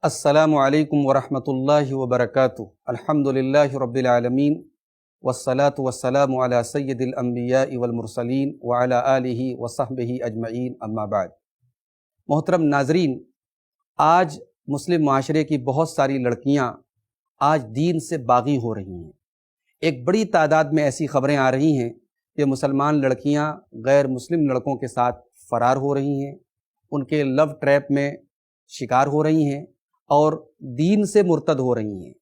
السلام علیکم ورحمۃ اللہ وبرکاتہ۔ الحمدللہ رب العالمین والصلاة والسلام علی سید الانبیاء والمرسلین وعلی آلہ وصحبہ اجمعین، اما بعد۔ محترم ناظرین، آج مسلم معاشرے کی بہت ساری لڑکیاں آج دین سے باغی ہو رہی ہیں۔ ایک بڑی تعداد میں ایسی خبریں آ رہی ہیں کہ مسلمان لڑکیاں غیر مسلم لڑکوں کے ساتھ فرار ہو رہی ہیں، ان کے لو ٹریپ میں شکار ہو رہی ہیں اور دین سے مرتد ہو رہی ہیں،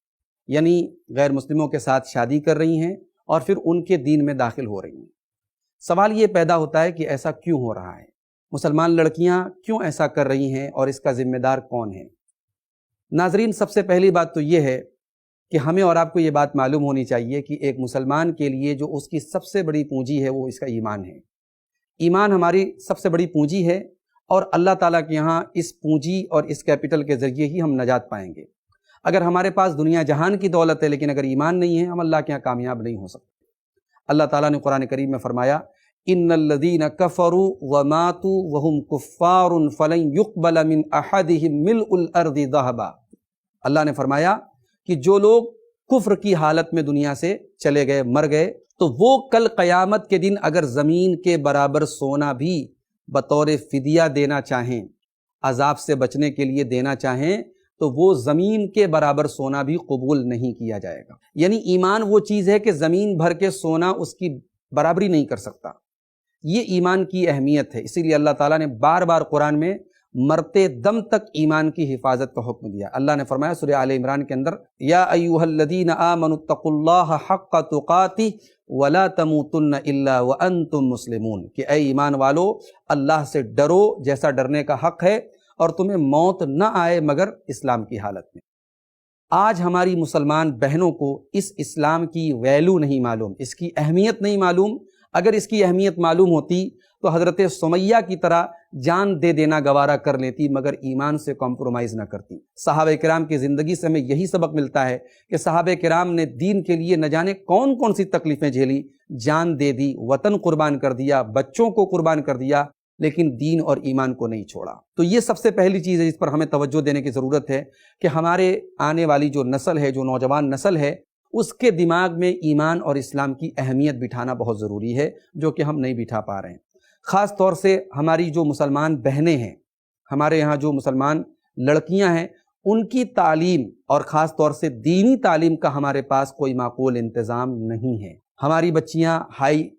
یعنی غیر مسلموں کے ساتھ شادی کر رہی ہیں اور پھر ان کے دین میں داخل ہو رہی ہیں۔ سوال یہ پیدا ہوتا ہے کہ ایسا کیوں ہو رہا ہے؟ مسلمان لڑکیاں کیوں ایسا کر رہی ہیں اور اس کا ذمہ دار کون ہے؟ ناظرین، سب سے پہلی بات تو یہ ہے کہ ہمیں اور آپ کو یہ بات معلوم ہونی چاہیے کہ ایک مسلمان کے لیے جو اس کی سب سے بڑی پونجی ہے وہ اس کا ایمان ہے۔ ایمان ہماری سب سے بڑی پونجی ہے اور اللہ تعالیٰ کے یہاں اس پونجی اور اس کیپٹل کے ذریعے ہی ہم نجات پائیں گے۔ اگر ہمارے پاس دنیا جہان کی دولت ہے لیکن اگر ایمان نہیں ہے، ہم اللہ کے یہاں کامیاب نہیں ہو سکتے۔ اللہ تعالیٰ نے قرآن کریم میں فرمایا، ان الذین کفروا وماتوا وهم کفار فلن يقبل من احدهم ملء الارض ذهبا۔ اللہ نے فرمایا کہ جو لوگ کفر کی حالت میں دنیا سے چلے گئے، مر گئے، تو وہ کل قیامت کے دن اگر زمین کے برابر سونا بھی بطور فدیہ دینا چاہیں، عذاب سے بچنے کے لیے دینا چاہیں، تو وہ زمین کے برابر سونا بھی قبول نہیں کیا جائے گا۔ یعنی ایمان وہ چیز ہے کہ زمین بھر کے سونا اس کی برابری نہیں کر سکتا۔ یہ ایمان کی اہمیت ہے، اسی لیے اللہ تعالیٰ نے بار بار قرآن میں مرتے دم تک ایمان کی حفاظت کا حکم دیا۔ اللہ نے فرمایا سورہ آل عمران کے اندر، یا ایھا الذین آمنوا اتقوا اللہ حق تقاتہ ولا تموتن الا وانتم مسلمون، کہ اے ایمان والو، اللہ سے ڈرو جیسا ڈرنے کا حق ہے اور تمہیں موت نہ آئے مگر اسلام کی حالت میں۔ آج ہماری مسلمان بہنوں کو اس اسلام کی ویلیو نہیں معلوم، اس کی اہمیت نہیں معلوم۔ اگر اس کی اہمیت معلوم ہوتی تو حضرت سمیہ کی طرح جان دے دینا گوارا کر لیتی، مگر ایمان سے کمپرومائز نہ کرتی۔ صحابہ کرام کی زندگی سے ہمیں یہی سبق ملتا ہے کہ صحابہ کرام نے دین کے لیے نہ جانے کون کون سی تکلیفیں جھیلی، جان دے دی، وطن قربان کر دیا، بچوں کو قربان کر دیا، لیکن دین اور ایمان کو نہیں چھوڑا۔ تو یہ سب سے پہلی چیز ہے جس پر ہمیں توجہ دینے کی ضرورت ہے کہ ہمارے آنے والی جو نسل ہے، جو نوجوان نسل ہے، اس کے دماغ میں ایمان اور اسلام کی اہمیت بٹھانا بہت ضروری ہے، جو کہ ہم نہیں بٹھا پا رہے ہیں۔ خاص طور سے ہماری جو مسلمان بہنیں ہیں، ہمارے یہاں جو مسلمان لڑکیاں ہیں، ان کی تعلیم اور خاص طور سے دینی تعلیم کا ہمارے پاس کوئی معقول انتظام نہیں ہے۔ ہماری بچیاں ہائی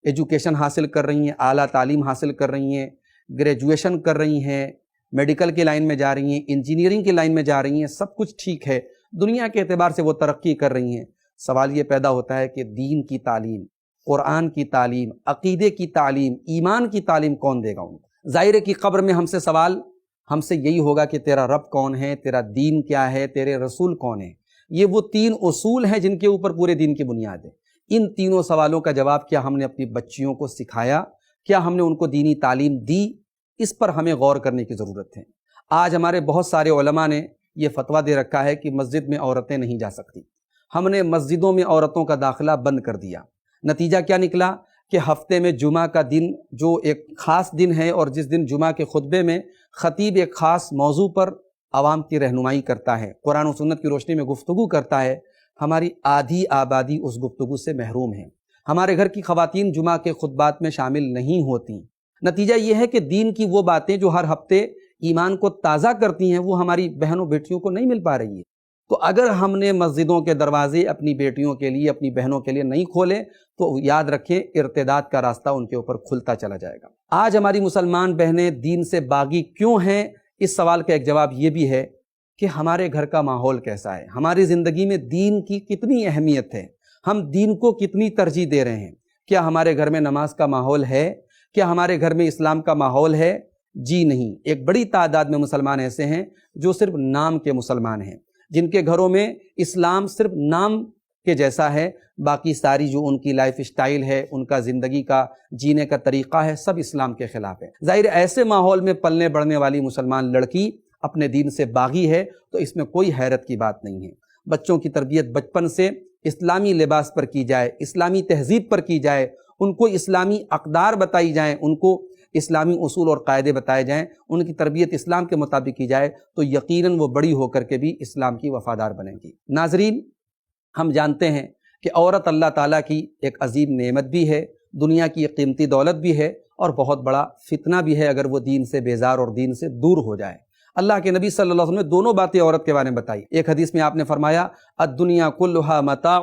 ایجوکیشن حاصل کر رہی ہیں، اعلیٰ تعلیم حاصل کر رہی ہیں، گریجویشن کر رہی ہیں، میڈیکل کی لائن میں جا رہی ہیں، انجینئرنگ کی لائن میں جا رہی ہیں، سب کچھ ٹھیک ہے، دنیا کے اعتبار سے وہ ترقی کر رہی ہیں۔ سوال یہ پیدا ہوتا ہے کہ دین کی تعلیم، قرآن کی تعلیم، عقیدے کی تعلیم، ایمان کی تعلیم کون دے گا ان کو؟ ظاہر ہے کہ قبر میں ہم سے سوال ہم سے یہی ہوگا کہ تیرا رب کون ہے، تیرا دین کیا ہے، تیرے رسول کون ہے۔ یہ وہ تین اصول ہیں جن کے اوپر پورے دین کی بنیاد ہے۔ ان تینوں سوالوں کا جواب کیا ہم نے اپنی بچیوں کو سکھایا؟ کیا ہم نے ان کو دینی تعلیم دی؟ اس پر ہمیں غور کرنے کی ضرورت ہے۔ آج ہمارے بہت سارے علماء نے یہ فتویٰ دے رکھا ہے کہ مسجد میں عورتیں نہیں جا سکتی۔ ہم نے مسجدوں میں عورتوں کا داخلہ بند کر دیا۔ نتیجہ کیا نکلا کہ ہفتے میں جمعہ کا دن جو ایک خاص دن ہے اور جس دن جمعہ کے خطبے میں خطیب ایک خاص موضوع پر عوام کی رہنمائی کرتا ہے، قرآن و سنت کی روشنی میں گفتگو کرتا ہے، ہماری آدھی آبادی اس گفتگو سے محروم ہے۔ ہمارے گھر کی خواتین جمعہ کے خطبات میں شامل نہیں ہوتی۔ نتیجہ یہ ہے کہ دین کی وہ باتیں جو ہر ہفتے ایمان کو تازہ کرتی ہیں وہ ہماری بہنوں بیٹیوں کو نہیں مل پا رہی ہے۔ تو اگر ہم نے مسجدوں کے دروازے اپنی بیٹیوں کے لیے، اپنی بہنوں کے لیے نہیں کھولے تو یاد رکھیں ارتداد کا راستہ ان کے اوپر کھلتا چلا جائے گا۔ آج ہماری مسلمان بہنیں دین سے باغی کیوں ہیں؟ اس سوال کا ایک جواب یہ بھی ہے کہ ہمارے گھر کا ماحول کیسا ہے، ہماری زندگی میں دین کی کتنی اہمیت ہے، ہم دین کو کتنی ترجیح دے رہے ہیں۔ کیا ہمارے گھر میں نماز کا ماحول ہے؟ کیا ہمارے گھر میں اسلام کا ماحول ہے؟ جی نہیں۔ ایک بڑی تعداد میں مسلمان ایسے ہیں جو صرف نام کے مسلمان ہیں، جن کے گھروں میں اسلام صرف نام کے جیسا ہے، باقی ساری جو ان کی لائف سٹائل ہے، ان کا زندگی کا جینے کا طریقہ ہے، سب اسلام کے خلاف ہے۔ ظاہر ایسے ماحول میں پلنے بڑھنے والی مسلمان لڑکی اپنے دین سے باغی ہے تو اس میں کوئی حیرت کی بات نہیں ہے۔ بچوں کی تربیت بچپن سے اسلامی لباس پر کی جائے، اسلامی تہذیب پر کی جائے، ان کو اسلامی اقدار بتائی جائیں، ان کو اسلامی اصول اور قاعدے بتائے جائیں، ان کی تربیت اسلام کے مطابق کی جائے تو یقیناً وہ بڑی ہو کر کے بھی اسلام کی وفادار بنیں گی۔ ناظرین، ہم جانتے ہیں کہ عورت اللہ تعالیٰ کی ایک عظیم نعمت بھی ہے، دنیا کی ایک قیمتی دولت بھی ہے، اور بہت بڑا فتنہ بھی ہے اگر وہ دین سے بیزار اور دین سے دور ہو جائے۔ اللہ کے نبی صلی اللہ علیہ وسلم نے دونوں باتیں عورت کے بارے میں بتائی۔ ایک حدیث میں آپ نے فرمایا الدنیا کلھا متاع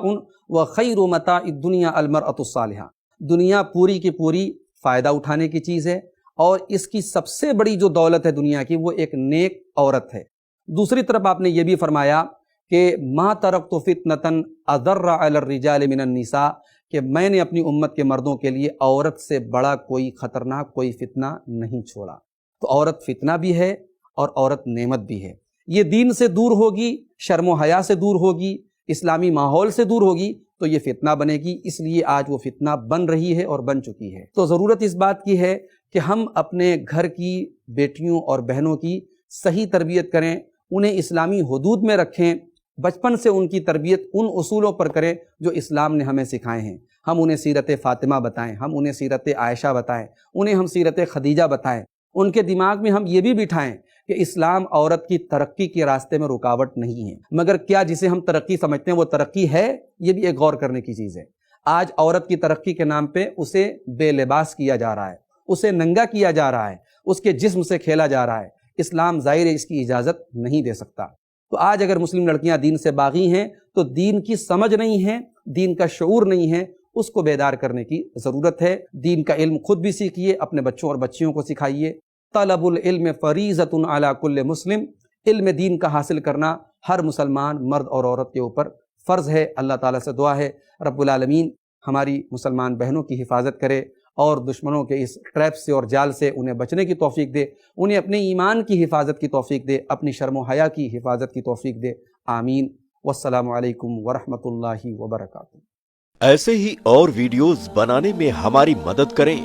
وخیر متاع الدنیا المرأۃ الصالحہ، دنیا پوری کی پوری فائدہ اٹھانے کی چیز ہے، اور اس کی سب سے بڑی جو دولت ہے دنیا کی وہ ایک نیک عورت ہے۔ دوسری طرف آپ نے یہ بھی فرمایا کہ ما ترکت فتنۃ اضر علی الرجال من النساء، کہ میں نے اپنی امت کے مردوں کے لیے عورت سے بڑا کوئی خطرناک کوئی فتنہ نہیں چھوڑا۔ تو عورت فتنہ بھی ہے اور عورت نعمت بھی ہے۔ یہ دین سے دور ہوگی، شرم و حیا سے دور ہوگی، اسلامی ماحول سے دور ہوگی تو یہ فتنہ بنے گی، اس لیے آج وہ فتنہ بن رہی ہے اور بن چکی ہے۔ تو ضرورت اس بات کی ہے کہ ہم اپنے گھر کی بیٹیوں اور بہنوں کی صحیح تربیت کریں، انہیں اسلامی حدود میں رکھیں، بچپن سے ان کی تربیت ان اصولوں پر کریں جو اسلام نے ہمیں سکھائے ہیں۔ ہم انہیں سیرت فاطمہ بتائیں، ہم انہیں سیرت عائشہ بتائیں، انہیں ہم سیرت خدیجہ بتائیں، ان کے دماغ میں ہم یہ بھی بٹھائیں کہ اسلام عورت کی ترقی کے راستے میں رکاوٹ نہیں ہے، مگر کیا جسے ہم ترقی سمجھتے ہیں وہ ترقی ہے؟ یہ بھی ایک غور کرنے کی چیز ہے۔ آج عورت کی ترقی کے نام پہ اسے بے لباس کیا جا رہا ہے، اسے ننگا کیا جا رہا ہے، اس کے جسم سے کھیلا جا رہا ہے۔ اسلام ظاہر ہے اس کی اجازت نہیں دے سکتا۔ تو آج اگر مسلم لڑکیاں دین سے باغی ہیں تو دین کی سمجھ نہیں ہے، دین کا شعور نہیں ہے، اس کو بیدار کرنے کی ضرورت ہے۔ دین کا علم خود بھی سیکھیے، اپنے بچوں اور بچیوں کو سکھائیے۔ طلب العلم فریضۃ علی کل مسلم، علم دین کا حاصل کرنا ہر مسلمان مرد اور عورت کے اوپر فرض ہے۔ اللہ تعالیٰ سے دعا ہے رب العالمین ہماری مسلمان بہنوں کی حفاظت کرے اور دشمنوں کے اس ٹریپ سے اور جال سے انہیں بچنے کی توفیق دے، انہیں اپنے ایمان کی حفاظت کی توفیق دے، اپنی شرم و حیا کی حفاظت کی توفیق دے، آمین۔ والسلام علیکم ورحمۃ اللہ وبرکاتہ۔ ایسے ہی اور ویڈیوز بنانے میں ہماری مدد کریں۔